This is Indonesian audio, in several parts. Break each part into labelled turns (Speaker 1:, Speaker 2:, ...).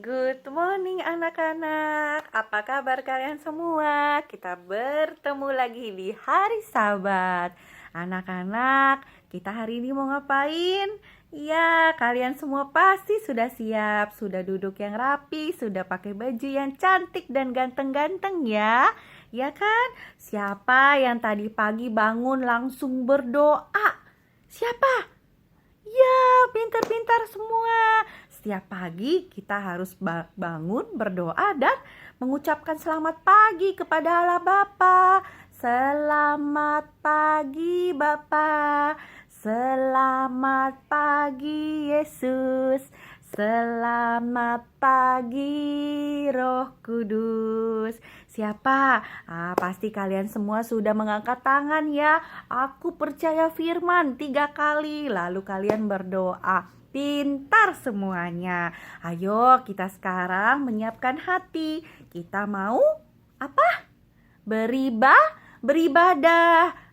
Speaker 1: Good morning anak-anak, apa kabar kalian semua? Kita bertemu lagi di hari Sabat. Anak-anak, kita hari ini mau ngapain? Ya, kalian semua pasti sudah siap, sudah duduk yang rapi, sudah pakai baju yang cantik dan ganteng-ganteng ya. Ya kan? Siapa yang tadi pagi bangun langsung berdoa? Siapa? Ya, pintar-pintar semua. Setiap pagi kita harus bangun, berdoa dan mengucapkan selamat pagi kepada Allah Bapa. Selamat pagi Bapa. Selamat pagi Yesus. Selamat pagi Roh Kudus. Siapa? Pasti kalian semua sudah mengangkat tangan ya. Aku percaya firman 3 kali. Lalu kalian berdoa. Pintar semuanya. Ayo kita sekarang menyiapkan hati. Kita mau apa? Beribadah.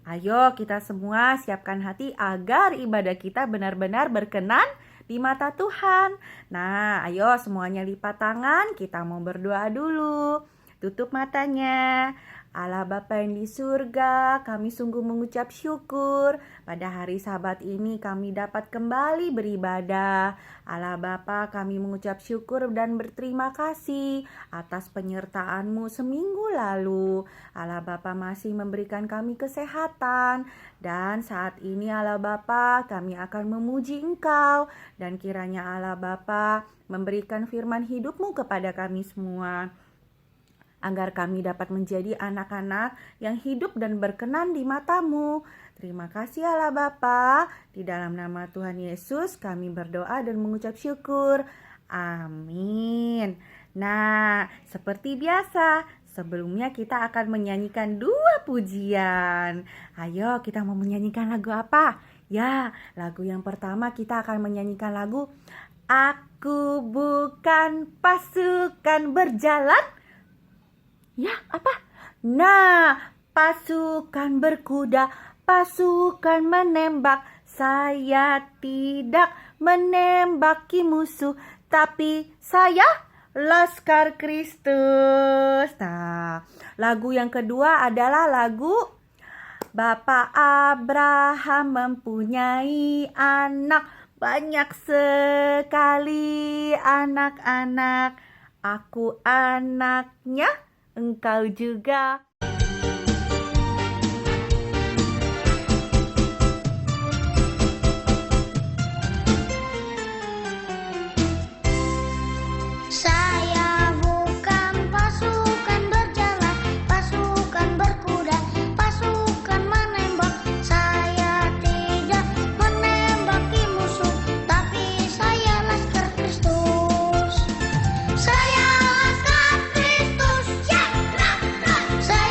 Speaker 1: Ayo kita semua siapkan hati agar ibadah kita benar-benar berkenan di mata Tuhan. Nah, ayo semuanya lipat tangan, kita mau berdoa dulu. Tutup matanya. Allah Bapa yang di surga, kami sungguh mengucap syukur pada hari Sabat ini kami dapat kembali beribadah. Allah Bapa, kami mengucap syukur dan berterima kasih atas penyertaan-Mu seminggu lalu. Allah Bapa masih memberikan kami kesehatan dan saat ini Allah Bapa kami akan memuji Engkau dan kiranya Allah Bapa memberikan firman hidup-Mu kepada kami semua, agar kami dapat menjadi anak-anak yang hidup dan berkenan di mata-Mu. Terima kasih Allah Bapa. Di dalam nama Tuhan Yesus kami berdoa dan mengucap syukur. Amin. Nah, seperti biasa, sebelumnya kita akan menyanyikan 2 pujian. Ayo, kita mau menyanyikan lagu apa? Ya, lagu yang pertama kita akan menyanyikan lagu Aku Bukan Pasukan Berjalan. Ya, apa? Nah, pasukan berkuda, pasukan menembak. Saya tidak menembaki musuh, tapi saya Laskar Kristus. Nah, lagu yang kedua adalah lagu Bapak Abraham mempunyai anak, banyak sekali anak-anak. Aku anaknya, engkau juga.
Speaker 2: Saya bukan pasukan berjalan, pasukan berkuda, pasukan menembak. Saya tidak menembaki musuh, tapi saya Laskar Kristus. Saya Laskar Kristus, ya, saya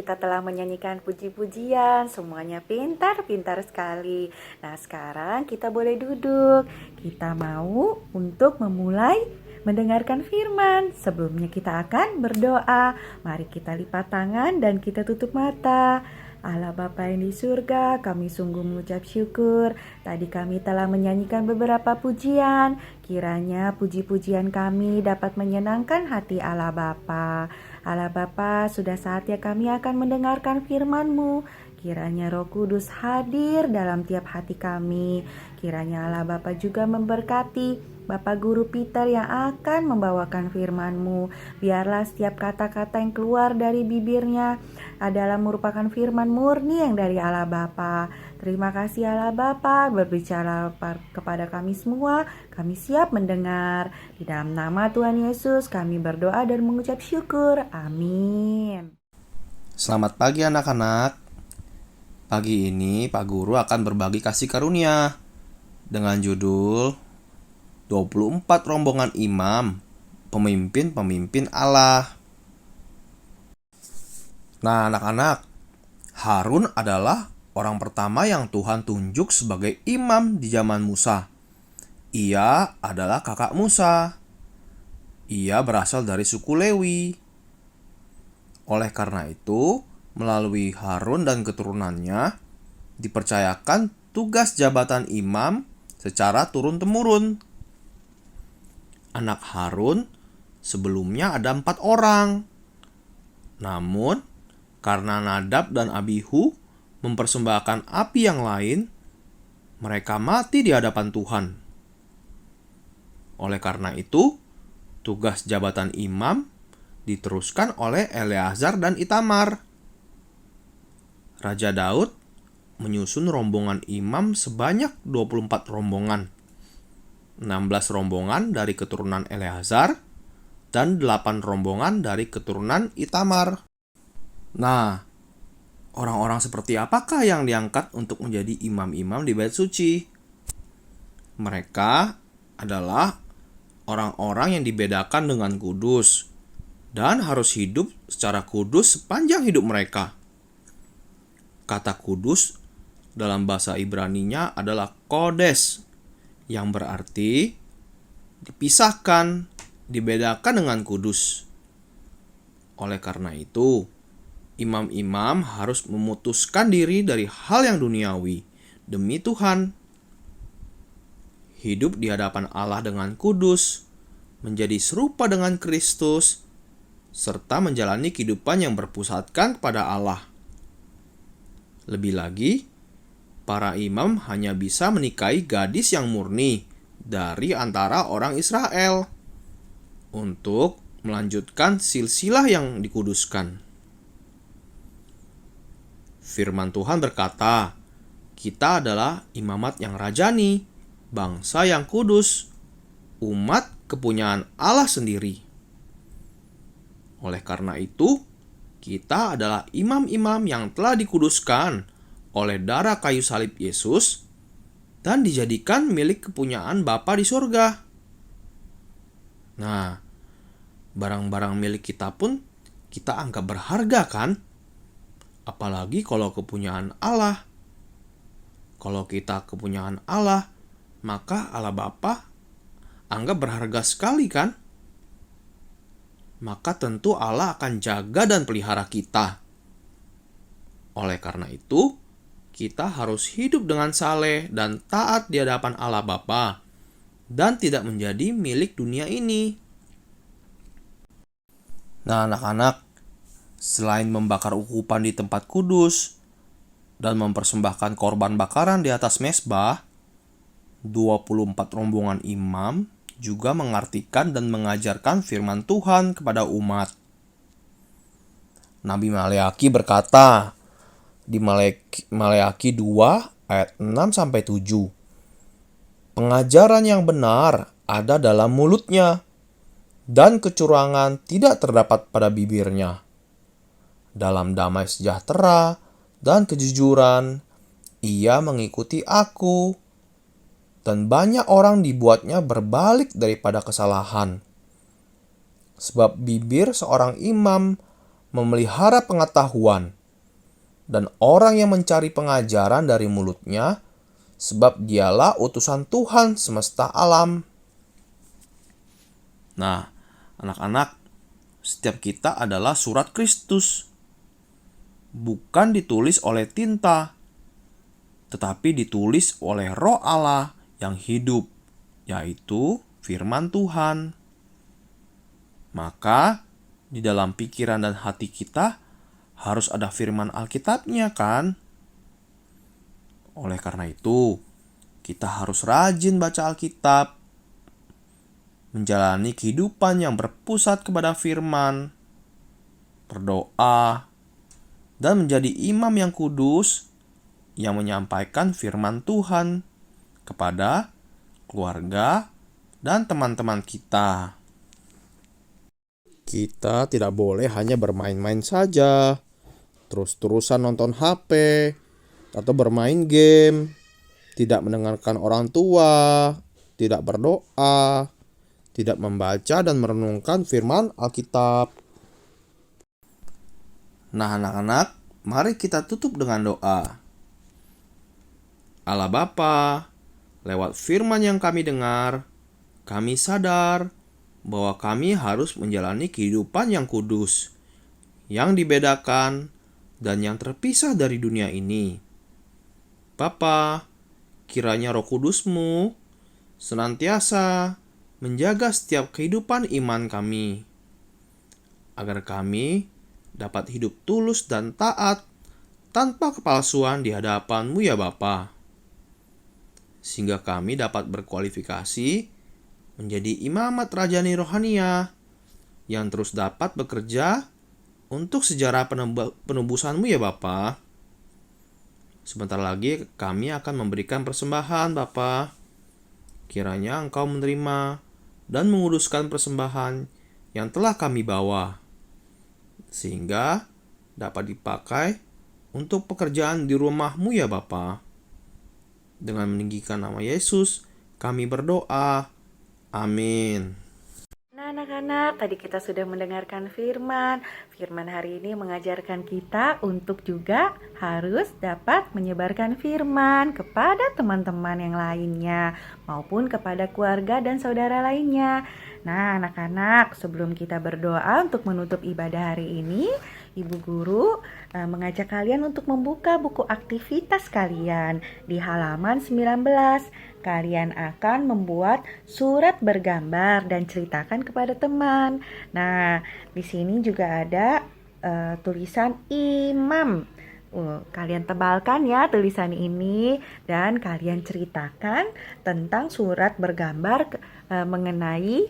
Speaker 1: kita telah menyanyikan puji-pujian. Semuanya pintar-pintar sekali. Nah, sekarang kita boleh duduk. Kita mau untuk memulai mendengarkan firman. Sebelumnya kita akan berdoa. Mari kita lipat tangan dan kita tutup mata. Allah Bapa yang di surga, kami sungguh mengucap syukur. Tadi kami telah menyanyikan beberapa pujian. Kiranya puji-pujian kami dapat menyenangkan hati Allah Bapa. Allah Bapa, sudah saatnya kami akan mendengarkan firman-Mu. Kiranya Roh Kudus hadir dalam tiap hati kami. Kiranya Allah Bapa juga memberkati Bapak Guru Peter yang akan membawakan firman-Mu. Biarlah setiap kata-kata yang keluar dari bibirnya adalah merupakan firman murni yang dari Allah Bapa. Terima kasih Allah Bapa, berbicara kepada kami semua. Kami siap mendengar. Di dalam nama Tuhan Yesus kami berdoa dan mengucap syukur. Amin.
Speaker 3: Selamat pagi anak-anak. Pagi ini Pak Guru akan berbagi kasih karunia dengan judul 24 rombongan imam, pemimpin-pemimpin Allah. Nah anak-anak, Harun adalah orang pertama yang Tuhan tunjuk sebagai imam di zaman Musa. Ia adalah kakak Musa. Ia berasal dari suku Lewi. Oleh karena itu, melalui Harun dan keturunannya, dipercayakan tugas jabatan imam secara turun-temurun. Anak Harun sebelumnya ada 4 orang. Namun, karena Nadab dan Abihu mempersembahkan api yang lain, mereka mati di hadapan Tuhan. Oleh karena itu, tugas jabatan imam diteruskan oleh Eleazar dan Itamar. Raja Daud menyusun rombongan imam sebanyak 24 rombongan. 16 rombongan dari keturunan Eleazar dan 8 rombongan dari keturunan Itamar. Nah, orang-orang seperti apakah yang diangkat untuk menjadi imam-imam di Bait Suci? Mereka adalah orang-orang yang dibedakan dengan kudus dan harus hidup secara kudus sepanjang hidup mereka. Kata kudus dalam bahasa Ibraninya adalah kodes, yang berarti dipisahkan, dibedakan dengan kudus. Oleh karena itu, imam-imam harus memutuskan diri dari hal yang duniawi demi Tuhan. Hidup di hadapan Allah dengan kudus, menjadi serupa dengan Kristus, serta menjalani kehidupan yang berpusatkan kepada Allah. Lebih lagi, para imam hanya bisa menikahi gadis yang murni dari antara orang Israel untuk melanjutkan silsilah yang dikuduskan. Firman Tuhan berkata, kita adalah imamat yang rajani, bangsa yang kudus, umat kepunyaan Allah sendiri. Oleh karena itu, kita adalah imam-imam yang telah dikuduskan oleh darah kayu salib Yesus dan dijadikan milik kepunyaan Bapa di surga. Nah, barang-barang milik kita pun kita anggap berharga kan? Apalagi kalau kepunyaan Allah. Kalau kita kepunyaan Allah, maka Allah Bapa anggap berharga sekali kan? Maka tentu Allah akan jaga dan pelihara kita. Oleh karena itu, kita harus hidup dengan saleh dan taat di hadapan Allah Bapa dan tidak menjadi milik dunia ini. Nah, anak-anak, selain membakar ukupan di tempat kudus dan mempersembahkan korban bakaran di atas mezbah, 24 rombongan imam juga mengartikan dan mengajarkan firman Tuhan kepada umat. Nabi Maleaki berkata, di Maleaki 2 ayat 6-7. Pengajaran yang benar ada dalam mulutnya, dan kecurangan tidak terdapat pada bibirnya. Dalam damai sejahtera dan kejujuran, ia mengikuti aku, dan banyak orang dibuatnya berbalik daripada kesalahan. Sebab bibir seorang imam memelihara pengetahuan, dan orang yang mencari pengajaran dari mulutnya, sebab dialah utusan Tuhan semesta alam. Nah, anak-anak, setiap kita adalah surat Kristus. Bukan ditulis oleh tinta, tetapi ditulis oleh Roh Allah yang hidup, yaitu firman Tuhan. Maka, di dalam pikiran dan hati kita harus ada firman Alkitabnya, kan? Oleh karena itu, kita harus rajin baca Alkitab, menjalani kehidupan yang berpusat kepada firman, berdoa, dan menjadi imam yang kudus yang menyampaikan firman Tuhan kepada keluarga dan teman-teman kita. Kita tidak boleh hanya bermain-main saja, terus-terusan nonton HP, atau bermain game, tidak mendengarkan orang tua, tidak berdoa, tidak membaca dan merenungkan firman Alkitab. Nah, anak-anak, mari kita tutup dengan doa. Allah Bapa, lewat firman yang kami dengar, kami sadar bahwa kami harus menjalani kehidupan yang kudus, yang dibedakan, dan yang terpisah dari dunia ini. Bapa, kiranya Roh Kudus-Mu senantiasa menjaga setiap kehidupan iman kami, agar kami dapat hidup tulus dan taat tanpa kepalsuan di hadapan-Mu ya Bapa, sehingga kami dapat berkualifikasi menjadi imamat rajani rohania yang terus dapat bekerja untuk sejarah penebusan-Mu ya Bapa. Sebentar lagi kami akan memberikan persembahan Bapa. Kiranya Engkau menerima dan menguduskan persembahan yang telah kami bawa, sehingga dapat dipakai untuk pekerjaan di rumah-Mu ya Bapa. Dengan meninggikan nama Yesus, kami berdoa. Amin.
Speaker 1: Nah, anak-anak, tadi kita sudah mendengarkan firman. Firman hari ini mengajarkan kita untuk juga harus dapat menyebarkan firman kepada teman-teman yang lainnya maupun kepada keluarga dan saudara lainnya. Nah, anak-anak, sebelum kita berdoa untuk menutup ibadah hari ini, Ibu Guru mengajak kalian untuk membuka buku aktivitas kalian di halaman 19. Kalian akan membuat surat bergambar dan ceritakan kepada teman. Nah, di sini juga ada tulisan imam. Kalian tebalkan ya tulisan ini dan kalian ceritakan tentang surat bergambar mengenai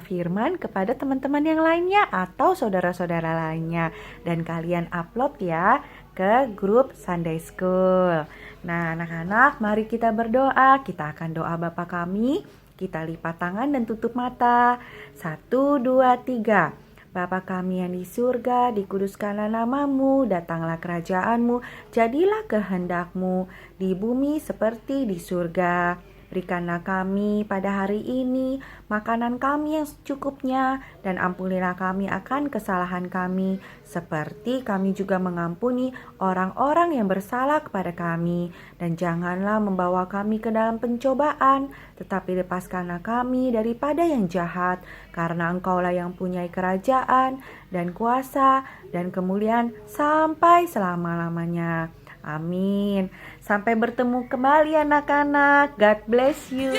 Speaker 1: firman kepada teman-teman yang lainnya atau saudara-saudara lainnya, dan kalian upload ya ke grup Sunday School. Nah, anak-anak, mari kita berdoa. Kita akan doa Bapa kami. Kita lipat tangan dan tutup mata. 1, 2, 3. Bapa kami yang di surga, dikuduskanlah nama-Mu, datanglah kerajaan-Mu, jadilah kehendak-Mu di bumi seperti di surga. Berikanlah kami pada hari ini makanan kami yang secukupnya, dan ampunilah kami akan kesalahan kami, seperti kami juga mengampuni orang-orang yang bersalah kepada kami. Dan janganlah membawa kami ke dalam pencobaan, tetapi lepaskanlah kami daripada yang jahat, karena Engkaulah yang punya kerajaan dan kuasa dan kemuliaan sampai selama-lamanya. Amin. Sampai bertemu kembali anak-anak. God bless you.